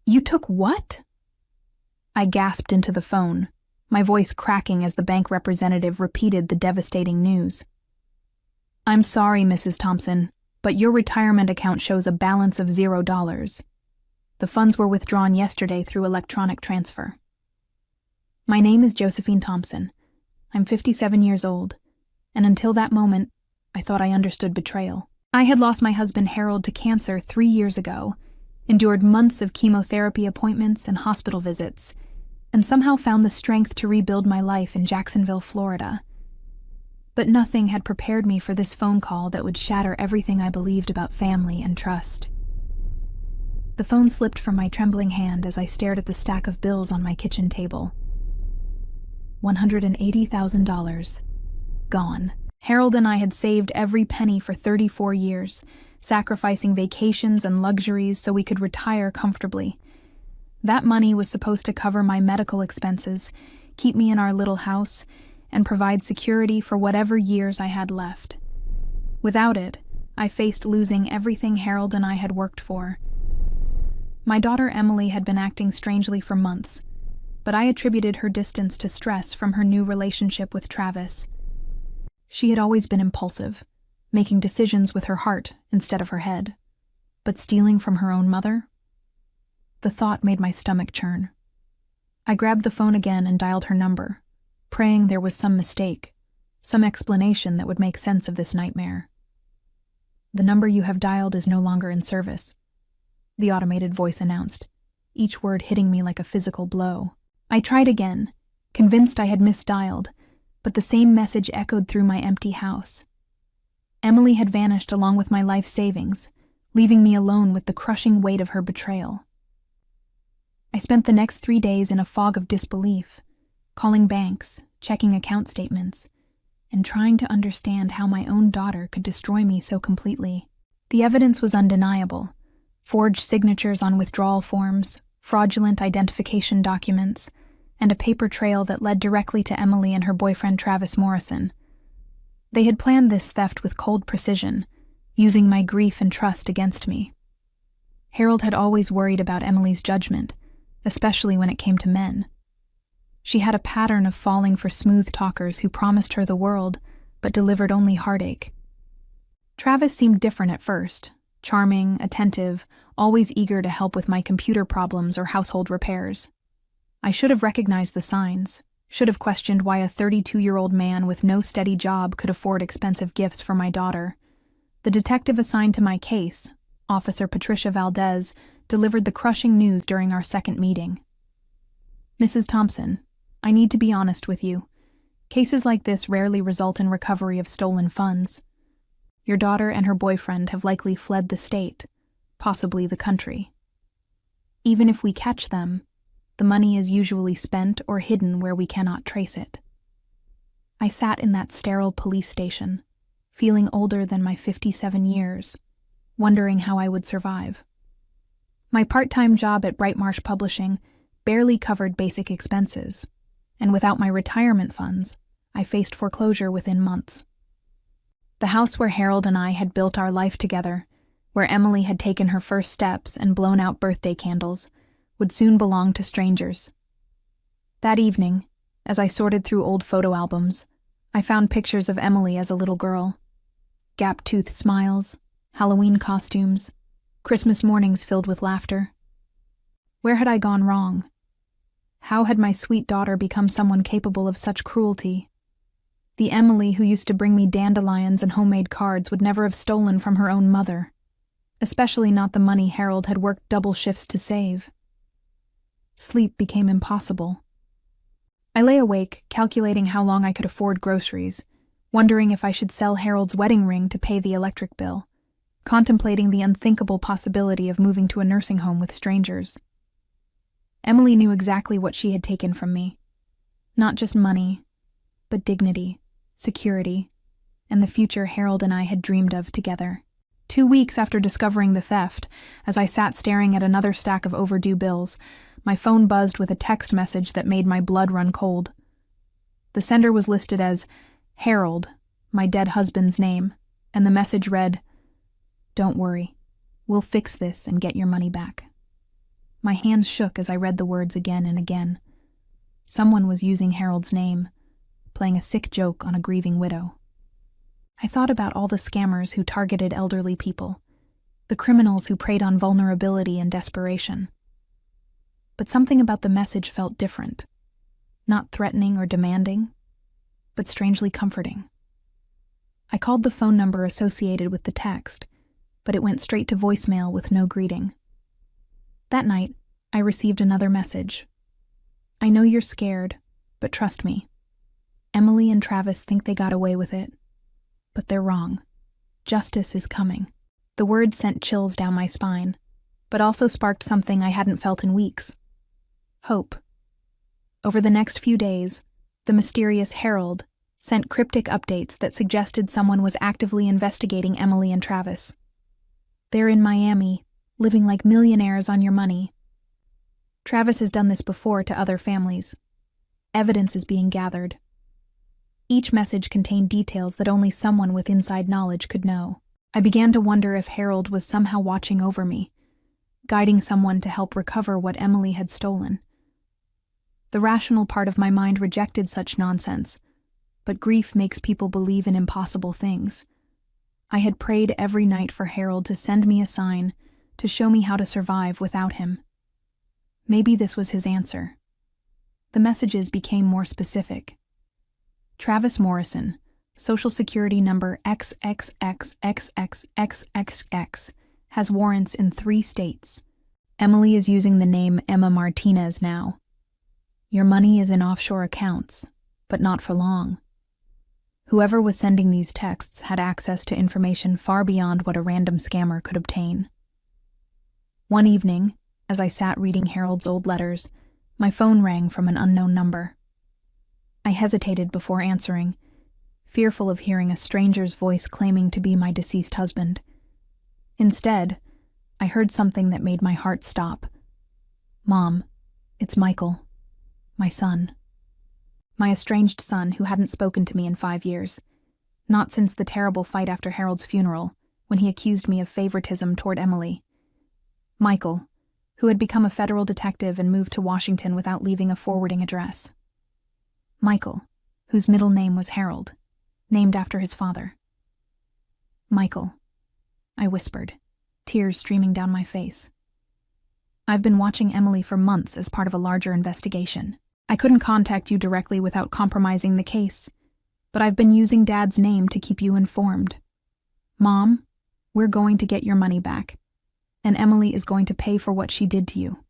You took what? I gasped into the phone, my voice cracking as the bank representative repeated the devastating news. I'm sorry, Mrs. Thompson, but your retirement account shows a balance of $0. The funds were withdrawn yesterday through electronic transfer. My name is Josephine Thompson. I'm 57 years old, and until that moment, I thought I understood betrayal. I had lost my husband Harold to cancer 3 years ago, endured months of chemotherapy appointments and hospital visits, and somehow found the strength to rebuild my life in Jacksonville, Florida. But nothing had prepared me for this phone call that would shatter everything I believed about family and trust. The phone slipped from my trembling hand as I stared at the stack of bills on my kitchen table. $180,000. Gone. Harold and I had saved every penny for 34 years, sacrificing vacations and luxuries so we could retire comfortably. That money was supposed to cover my medical expenses, keep me in our little house, and provide security for whatever years I had left. Without it, I faced losing everything Harold and I had worked for. My daughter Emily had been acting strangely for months, but I attributed her distance to stress from her new relationship with Travis. She had always been impulsive, making decisions with her heart instead of her head. But stealing from her own mother? The thought made my stomach churn. I grabbed the phone again and dialed her number, praying there was some mistake, some explanation that would make sense of this nightmare. The number you have dialed is no longer in service, the automated voice announced, each word hitting me like a physical blow. I tried again, convinced I had misdialed, but the same message echoed through my empty house. Emily had vanished along with my life savings, leaving me alone with the crushing weight of her betrayal. I spent the next 3 days in a fog of disbelief, calling banks, checking account statements, and trying to understand how my own daughter could destroy me so completely. The evidence was undeniable: forged signatures on withdrawal forms, fraudulent identification documents, and a paper trail that led directly to Emily and her boyfriend Travis Morrison. They had planned this theft with cold precision, using my grief and trust against me. Harold had always worried about Emily's judgment, especially when it came to men. She had a pattern of falling for smooth talkers who promised her the world, but delivered only heartache. Travis seemed different at first, charming, attentive, always eager to help with my computer problems or household repairs. I should have recognized the signs, should have questioned why a 32-year-old man with no steady job could afford expensive gifts for my daughter. The detective assigned to my case, Officer Patricia Valdez, delivered the crushing news during our second meeting. Mrs. Thompson, I need to be honest with you. Cases like this rarely result in recovery of stolen funds. Your daughter and her boyfriend have likely fled the state, possibly the country. Even if we catch them, the money is usually spent or hidden where we cannot trace it. I sat in that sterile police station, feeling older than my 57 years, wondering how I would survive. My part-time job at Brightmarsh Publishing barely covered basic expenses, and without my retirement funds, I faced foreclosure within months. The house where Harold and I had built our life together, where Emily had taken her first steps and blown out birthday candles, would soon belong to strangers. That evening, as I sorted through old photo albums, I found pictures of Emily as a little girl. Gap-toothed smiles, Halloween costumes, Christmas mornings filled with laughter. Where had I gone wrong? How had my sweet daughter become someone capable of such cruelty? The Emily who used to bring me dandelions and homemade cards would never have stolen from her own mother, especially not the money Harold had worked double shifts to save. Sleep became impossible. I lay awake, calculating how long I could afford groceries, wondering if I should sell Harold's wedding ring to pay the electric bill, contemplating the unthinkable possibility of moving to a nursing home with strangers. Emily knew exactly what she had taken from me. Not just money, but dignity, security, and the future Harold and I had dreamed of together. 2 weeks after discovering the theft, as I sat staring at another stack of overdue bills, my phone buzzed with a text message that made my blood run cold. The sender was listed as Harold, my dead husband's name, and the message read, "Don't worry, we'll fix this and get your money back." My hands shook as I read the words again and again. Someone was using Harold's name, playing a sick joke on a grieving widow. I thought about all the scammers who targeted elderly people, the criminals who preyed on vulnerability and desperation. But something about the message felt different. Not threatening or demanding, but strangely comforting. I called the phone number associated with the text, but it went straight to voicemail with no greeting. That night, I received another message. I know you're scared, but trust me. Emily and Travis think they got away with it, but they're wrong. Justice is coming. The words sent chills down my spine, but also sparked something I hadn't felt in weeks. Hope. Over the next few days, the mysterious Harold sent cryptic updates that suggested someone was actively investigating Emily and Travis. They're in Miami, living like millionaires on your money. Travis has done this before to other families. Evidence is being gathered. Each message contained details that only someone with inside knowledge could know. I began to wonder if Harold was somehow watching over me, guiding someone to help recover what Emily had stolen. The rational part of my mind rejected such nonsense, but grief makes people believe in impossible things. I had prayed every night for Harold to send me a sign, to show me how to survive without him. Maybe this was his answer. The messages became more specific. Travis Morrison, Social Security number XXXXXXXX, has warrants in 3 states. Emily is using the name Emma Martinez now. Your money is in offshore accounts, but not for long. Whoever was sending these texts had access to information far beyond what a random scammer could obtain. One evening, as I sat reading Harold's old letters, my phone rang from an unknown number. I hesitated before answering, fearful of hearing a stranger's voice claiming to be my deceased husband. Instead, I heard something that made my heart stop. Mom, it's Michael, my son. My estranged son who hadn't spoken to me in 5 years. Not since the terrible fight after Harold's funeral, when he accused me of favoritism toward Emily. Michael, who had become a federal detective and moved to Washington without leaving a forwarding address. Michael, whose middle name was Harold, named after his father. Michael, I whispered, tears streaming down my face. I've been watching Emily for months as part of a larger investigation. I couldn't contact you directly without compromising the case, but I've been using Dad's name to keep you informed. Mom, we're going to get your money back, and Emily is going to pay for what she did to you.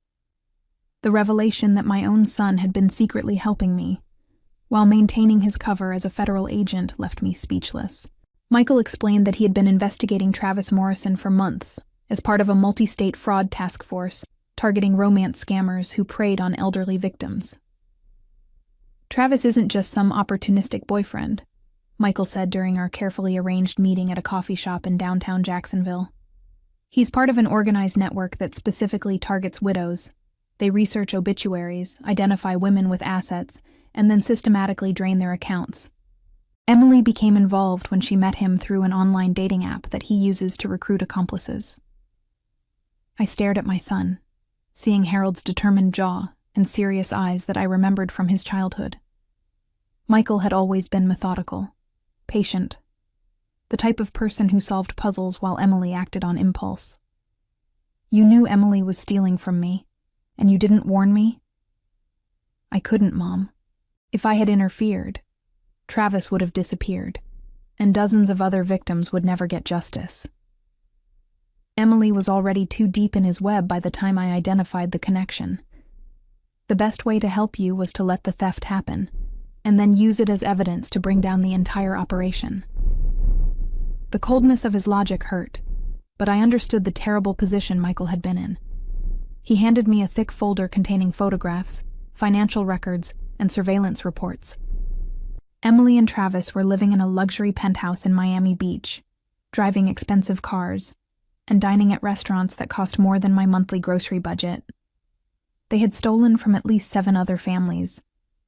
The revelation that my own son had been secretly helping me, while maintaining his cover as a federal agent, left me speechless. Michael explained that he had been investigating Travis Morrison for months as part of a multi-state fraud task force targeting romance scammers who preyed on elderly victims. Travis isn't just some opportunistic boyfriend, Michael said during our carefully arranged meeting at a coffee shop in downtown Jacksonville. He's part of an organized network that specifically targets widows. They research obituaries, identify women with assets, and then systematically drain their accounts. Emily became involved when she met him through an online dating app that he uses to recruit accomplices. I stared at my son, seeing Harold's determined jaw and serious eyes that I remembered from his childhood. Michael had always been methodical, patient, the type of person who solved puzzles while Emily acted on impulse. You knew Emily was stealing from me, and you didn't warn me? I couldn't, Mom. If I had interfered, Travis would have disappeared, and dozens of other victims would never get justice. Emily was already too deep in his web by the time I identified the connection. The best way to help you was to let the theft happen, and then use it as evidence to bring down the entire operation. The coldness of his logic hurt, but I understood the terrible position Michael had been in. He handed me a thick folder containing photographs, financial records, and surveillance reports. Emily and Travis were living in a luxury penthouse in Miami Beach, driving expensive cars, and dining at restaurants that cost more than my monthly grocery budget. They had stolen from at least 7 other families,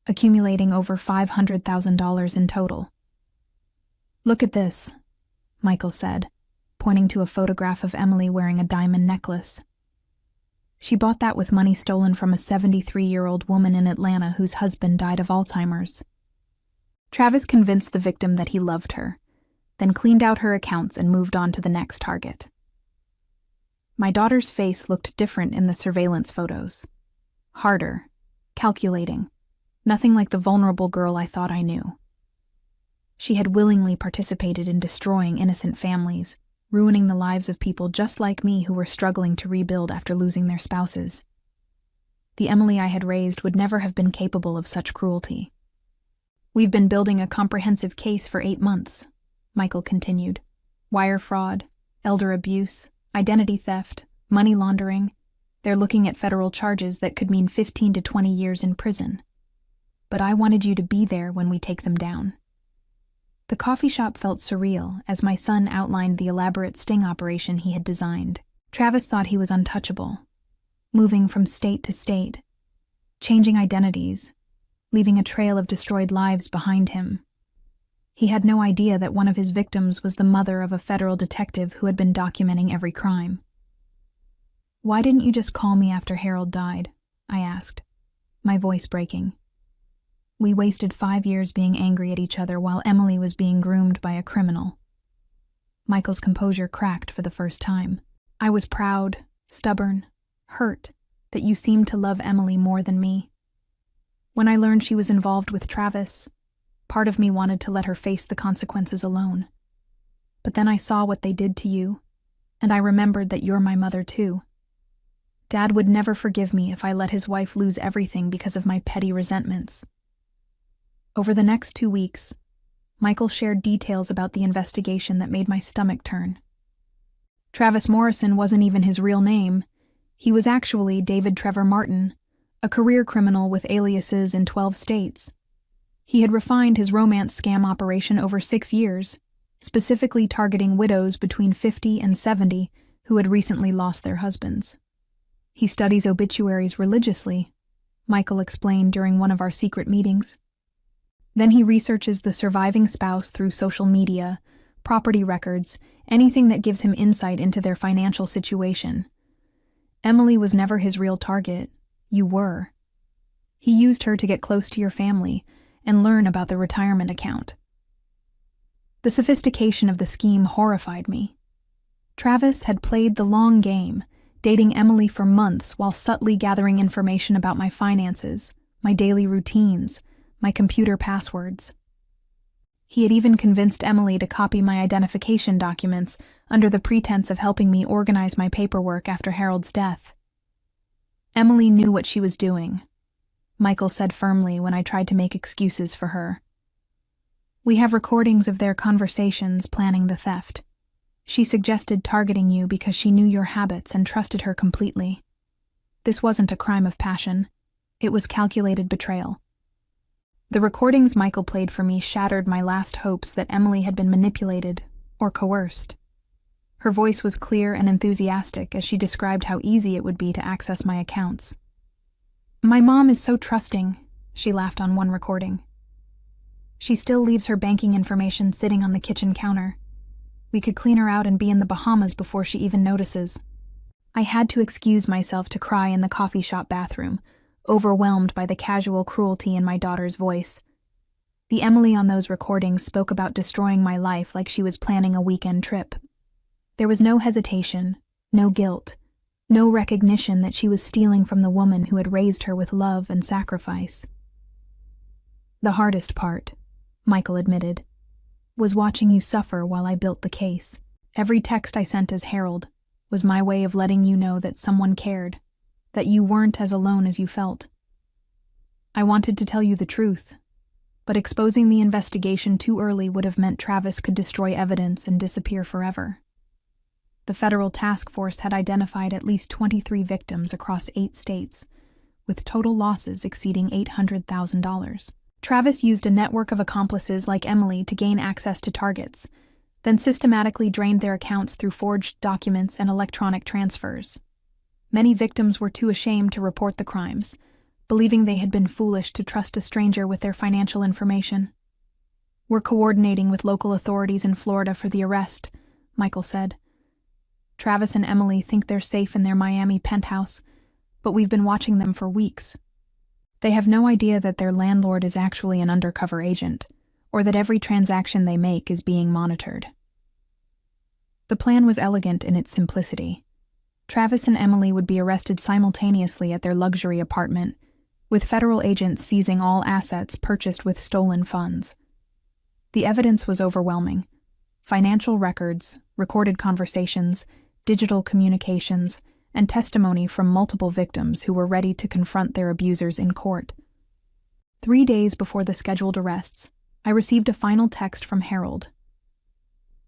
accumulating over $500,000 in total. Look at this, Michael said, pointing to a photograph of Emily wearing a diamond necklace. She bought that with money stolen from a 73-year-old woman in Atlanta whose husband died of Alzheimer's. Travis convinced the victim that he loved her, then cleaned out her accounts and moved on to the next target. My daughter's face looked different in the surveillance photos. Harder, calculating, nothing like the vulnerable girl I thought I knew. She had willingly participated in destroying innocent families, ruining the lives of people just like me who were struggling to rebuild after losing their spouses. The Emily I had raised would never have been capable of such cruelty. "We've been building a comprehensive case for 8 months," Michael continued. "Wire fraud, elder abuse, identity theft, money laundering. They're looking at federal charges that could mean 15 to 20 years in prison. But I wanted you to be there when we take them down." The coffee shop felt surreal as my son outlined the elaborate sting operation he had designed. Travis thought he was untouchable, moving from state to state, changing identities, leaving a trail of destroyed lives behind him. He had no idea that one of his victims was the mother of a federal detective who had been documenting every crime. "Why didn't you just call me after Harold died?" I asked, my voice breaking. "We wasted 5 years being angry at each other while Emily was being groomed by a criminal." Michael's composure cracked for the first time. "I was proud, stubborn, hurt that you seemed to love Emily more than me. When I learned she was involved with Travis, part of me wanted to let her face the consequences alone. But then I saw what they did to you, and I remembered that you're my mother too. Dad would never forgive me if I let his wife lose everything because of my petty resentments." Over the next 2 weeks, Michael shared details about the investigation that made my stomach turn. Travis Morrison wasn't even his real name. He was actually David Trevor Martin, a career criminal with aliases in 12 states. He had refined his romance scam operation over 6 years, specifically targeting widows between 50 and 70 who had recently lost their husbands. "He studies obituaries religiously," Michael explained during one of our secret meetings. "Then he researches the surviving spouse through social media, property records, anything that gives him insight into their financial situation. Emily was never his real target. You were. He used her to get close to your family and learn about the retirement account." The sophistication of the scheme horrified me. Travis had played the long game, dating Emily for months while subtly gathering information about my finances, my daily routines, my computer passwords. He had even convinced Emily to copy my identification documents under the pretense of helping me organize my paperwork after Harold's death. "Emily knew what she was doing," Michael said firmly when I tried to make excuses for her. "We have recordings of their conversations planning the theft. She suggested targeting you because she knew your habits and trusted her completely. This wasn't a crime of passion. It was calculated betrayal." The recordings Michael played for me shattered my last hopes that Emily had been manipulated or coerced. Her voice was clear and enthusiastic as she described how easy it would be to access my accounts. "My mom is so trusting," she laughed on one recording. "She still leaves her banking information sitting on the kitchen counter. We could clean her out and be in the Bahamas before she even notices." I had to excuse myself to cry in the coffee shop bathroom, overwhelmed by the casual cruelty in my daughter's voice. The Emily on those recordings spoke about destroying my life like she was planning a weekend trip. There was no hesitation, no guilt, no recognition that she was stealing from the woman who had raised her with love and sacrifice. "The hardest part," Michael admitted, "was watching you suffer while I built the case. Every text I sent as Harold was my way of letting you know that someone cared, that you weren't as alone as you felt. I wanted to tell you the truth, but exposing the investigation too early would have meant Travis could destroy evidence and disappear forever." The federal task force had identified at least 23 victims across 8 states, with total losses exceeding $800,000. Travis used a network of accomplices like Emily to gain access to targets, then systematically drained their accounts through forged documents and electronic transfers. Many victims were too ashamed to report the crimes, believing they had been foolish to trust a stranger with their financial information. "We're coordinating with local authorities in Florida for the arrest," Michael said. "Travis and Emily think they're safe in their Miami penthouse, but we've been watching them for weeks. They have no idea that their landlord is actually an undercover agent, or that every transaction they make is being monitored. The plan was elegant in its simplicity. Travis and Emily would be arrested simultaneously at their luxury apartment, with federal agents seizing all assets purchased with stolen funds. The evidence was overwhelming. Financial records, recorded conversations, digital communications, and testimony from multiple victims who were ready to confront their abusers in court. 3 days before the scheduled arrests, I received a final text from Harold.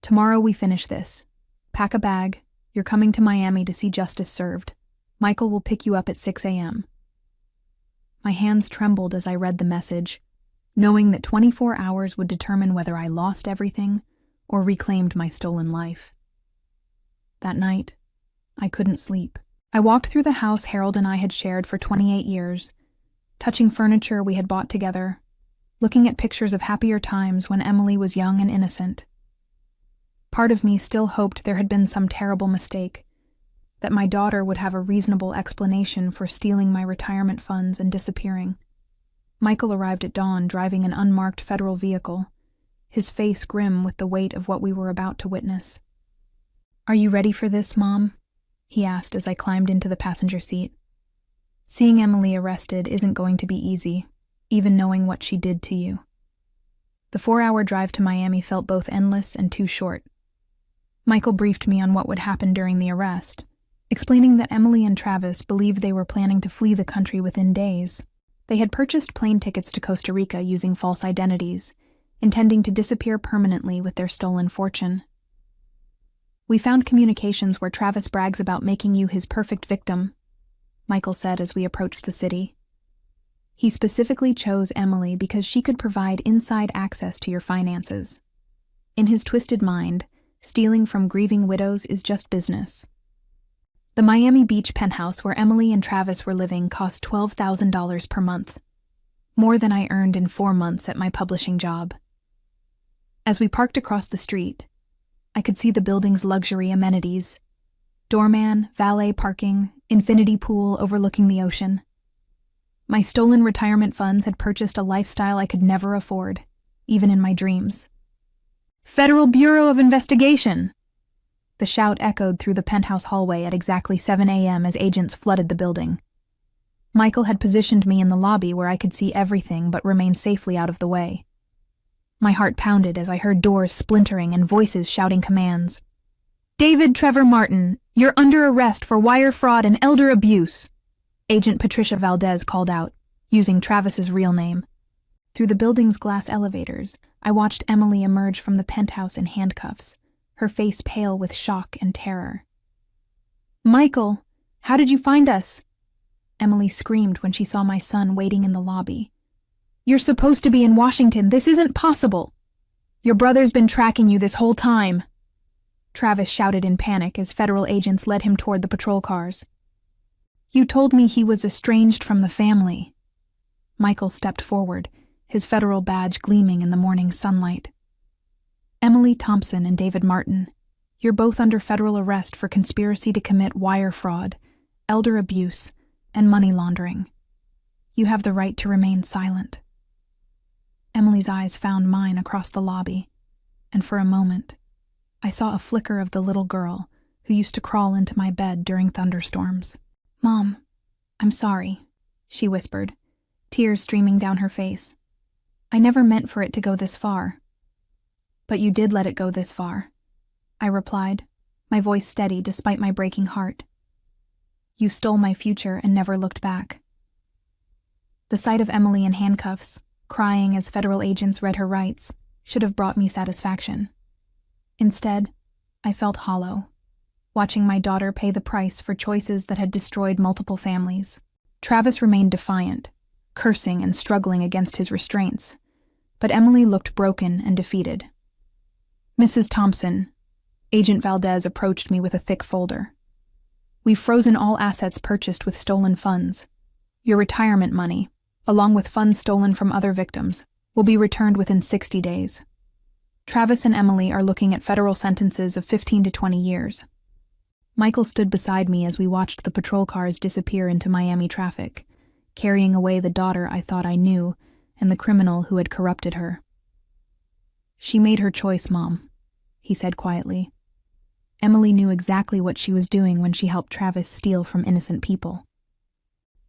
"Tomorrow we finish this. Pack a bag. You're coming to Miami to see justice served. Michael will pick you up at 6 a.m. My hands trembled as I read the message, knowing that 24 hours would determine whether I lost everything or reclaimed my stolen life. That night, I couldn't sleep. I walked through the house Harold and I had shared for 28 years, touching furniture we had bought together, looking at pictures of happier times when Emily was young and innocent. Part of me still hoped there had been some terrible mistake, that my daughter would have a reasonable explanation for stealing my retirement funds and disappearing. Michael arrived at dawn driving an unmarked federal vehicle, his face grim with the weight of what we were about to witness. "Are you ready for this, Mom?" he asked as I climbed into the passenger seat. "Seeing Emily arrested isn't going to be easy, even knowing what she did to you." The 4-hour drive to Miami felt both endless and too short. Michael briefed me on what would happen during the arrest, explaining that Emily and Travis believed they were planning to flee the country within days. They had purchased plane tickets to Costa Rica using false identities, intending to disappear permanently with their stolen fortune. "We found communications where Travis brags about making you his perfect victim," Michael said as we approached the city. "He specifically chose Emily because she could provide inside access to your finances. In his twisted mind, stealing from grieving widows is just business." The Miami Beach penthouse where Emily and Travis were living cost $12,000 per month, more than I earned in 4 months at my publishing job. As we parked across the street, I could see the building's luxury amenities: doorman, valet parking, infinity pool overlooking the ocean. My stolen retirement funds had purchased a lifestyle I could never afford, even in my dreams. "Federal Bureau of Investigation!" The shout echoed through the penthouse hallway at exactly 7 a.m. as agents flooded the building. Michael had positioned me in the lobby where I could see everything but remain safely out of the way. My heart pounded as I heard doors splintering and voices shouting commands. "David Trevor Martin, you're under arrest for wire fraud and elder abuse," Agent Patricia Valdez called out, using Travis's real name. Through the building's glass elevators, I watched Emily emerge from the penthouse in handcuffs, her face pale with shock and terror. "Michael, how did you find us?" Emily screamed when she saw my son waiting in the lobby. "You're supposed to be in Washington. This isn't possible. Your brother's been tracking you this whole time," Travis shouted in panic as federal agents led him toward the patrol cars. "You told me he was estranged from the family." Michael stepped forward, his federal badge gleaming in the morning sunlight. "Emily Thompson and David Martin, you're both under federal arrest for conspiracy to commit wire fraud, elder abuse, and money laundering. You have the right to remain silent." Emily's eyes found mine across the lobby, and for a moment, I saw a flicker of the little girl who used to crawl into my bed during thunderstorms. "Mom, I'm sorry," she whispered, tears streaming down her face. "I never meant for it to go this far." "But you did let it go this far," I replied, my voice steady despite my breaking heart. "You stole my future and never looked back." The sight of Emily in handcuffs, crying as federal agents read her rights, should have brought me satisfaction. Instead, I felt hollow, watching my daughter pay the price for choices that had destroyed multiple families. Travis remained defiant, cursing and struggling against his restraints, but Emily looked broken and defeated. "Mrs. Thompson," Agent Valdez approached me with a thick folder. "We've frozen all assets purchased with stolen funds. Your retirement money, along with funds stolen from other victims, will be returned within 60 days. Travis and Emily are looking at federal sentences of 15 to 20 years. Michael stood beside me as we watched the patrol cars disappear into Miami traffic, carrying away the daughter I thought I knew and the criminal who had corrupted her. "She made her choice, Mom," he said quietly. "Emily knew exactly what she was doing when she helped Travis steal from innocent people."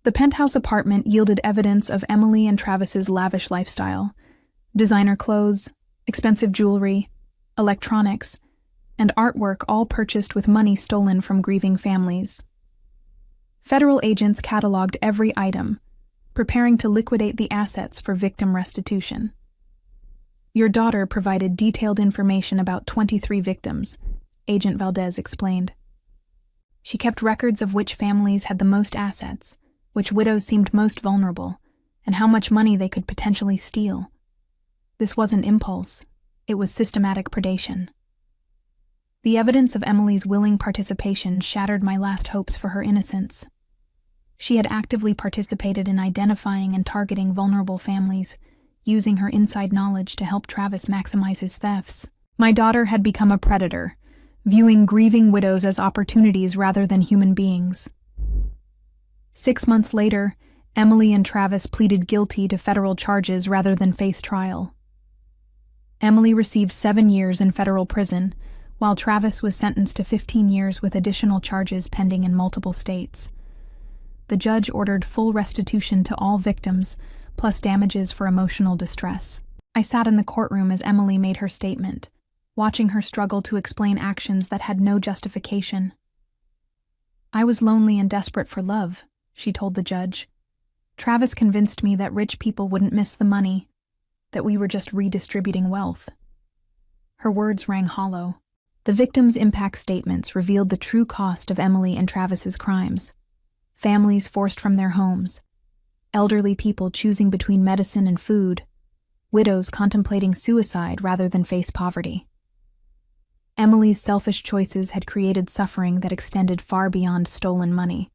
The penthouse apartment yielded evidence of Emily and Travis's lavish lifestyle: designer clothes, expensive jewelry, electronics, and artwork, all purchased with money stolen from grieving families. Federal agents cataloged every item, preparing to liquidate the assets for victim restitution. "Your daughter provided detailed information about 23 victims," Agent Valdez explained. "She kept records of which families had the most assets, which widows seemed most vulnerable, and how much money they could potentially steal. This wasn't impulse, it was systematic predation." The evidence of Emily's willing participation shattered my last hopes for her innocence. She had actively participated in identifying and targeting vulnerable families, using her inside knowledge to help Travis maximize his thefts. My daughter had become a predator, viewing grieving widows as opportunities rather than human beings. 6 months later, Emily and Travis pleaded guilty to federal charges rather than face trial. Emily received 7 years in federal prison, while Travis was sentenced to 15 years with additional charges pending in multiple states. The judge ordered full restitution to all victims, plus damages for emotional distress. I sat in the courtroom as Emily made her statement, watching her struggle to explain actions that had no justification. "I was lonely and desperate for love," she told the judge. "Travis convinced me that rich people wouldn't miss the money, that we were just redistributing wealth." Her words rang hollow. The victims' impact statements revealed the true cost of Emily and Travis's crimes. Families forced from their homes, elderly people choosing between medicine and food, widows contemplating suicide rather than face poverty. Emily's selfish choices had created suffering that extended far beyond stolen money.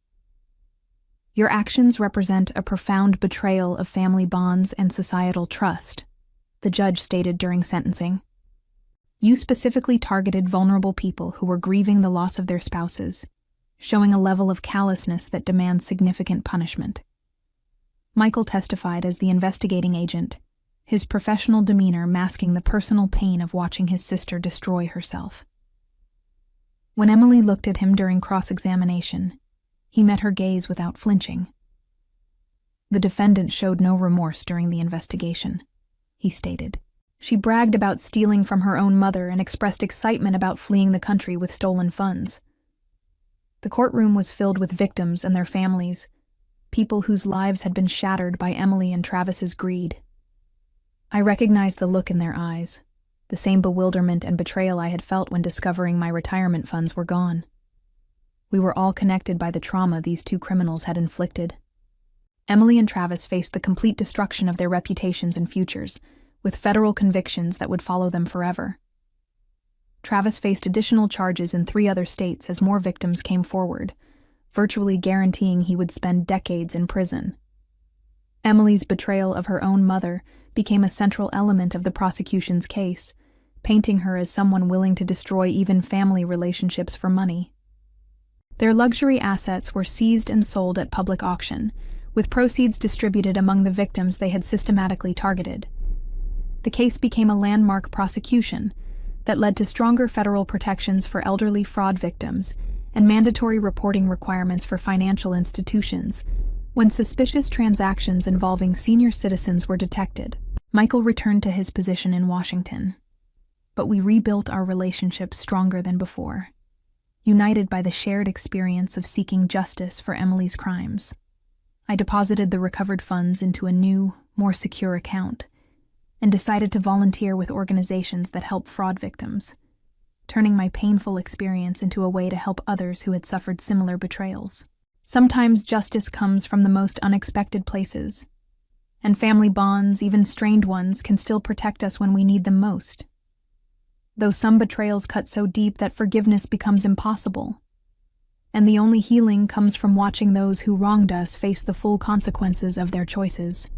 "Your actions represent a profound betrayal of family bonds and societal trust," the judge stated during sentencing. "You specifically targeted vulnerable people who were grieving the loss of their spouses, showing a level of callousness that demands significant punishment." Michael testified as the investigating agent, his professional demeanor masking the personal pain of watching his sister destroy herself. When Emily looked at him during cross-examination, he met her gaze without flinching. "The defendant showed no remorse during the investigation," he stated. "She bragged about stealing from her own mother and expressed excitement about fleeing the country with stolen funds." The courtroom was filled with victims and their families, people whose lives had been shattered by Emily and Travis's greed. I recognized the look in their eyes, the same bewilderment and betrayal I had felt when discovering my retirement funds were gone. We were all connected by the trauma these two criminals had inflicted. Emily and Travis faced the complete destruction of their reputations and futures, with federal convictions that would follow them forever. Travis faced additional charges in 3 other states as more victims came forward, virtually guaranteeing he would spend decades in prison. Emily's betrayal of her own mother became a central element of the prosecution's case, painting her as someone willing to destroy even family relationships for money. Their luxury assets were seized and sold at public auction, with proceeds distributed among the victims they had systematically targeted. The case became a landmark prosecution that led to stronger federal protections for elderly fraud victims and mandatory reporting requirements for financial institutions when suspicious transactions involving senior citizens were detected. Michael returned to his position in Washington, but we rebuilt our relationship stronger than before, united by the shared experience of seeking justice for Emily's crimes. I deposited the recovered funds into a new, more secure account, and decided to volunteer with organizations that help fraud victims, turning my painful experience into a way to help others who had suffered similar betrayals. Sometimes justice comes from the most unexpected places, and family bonds, even strained ones, can still protect us when we need them most. Though some betrayals cut so deep that forgiveness becomes impossible, and the only healing comes from watching those who wronged us face the full consequences of their choices.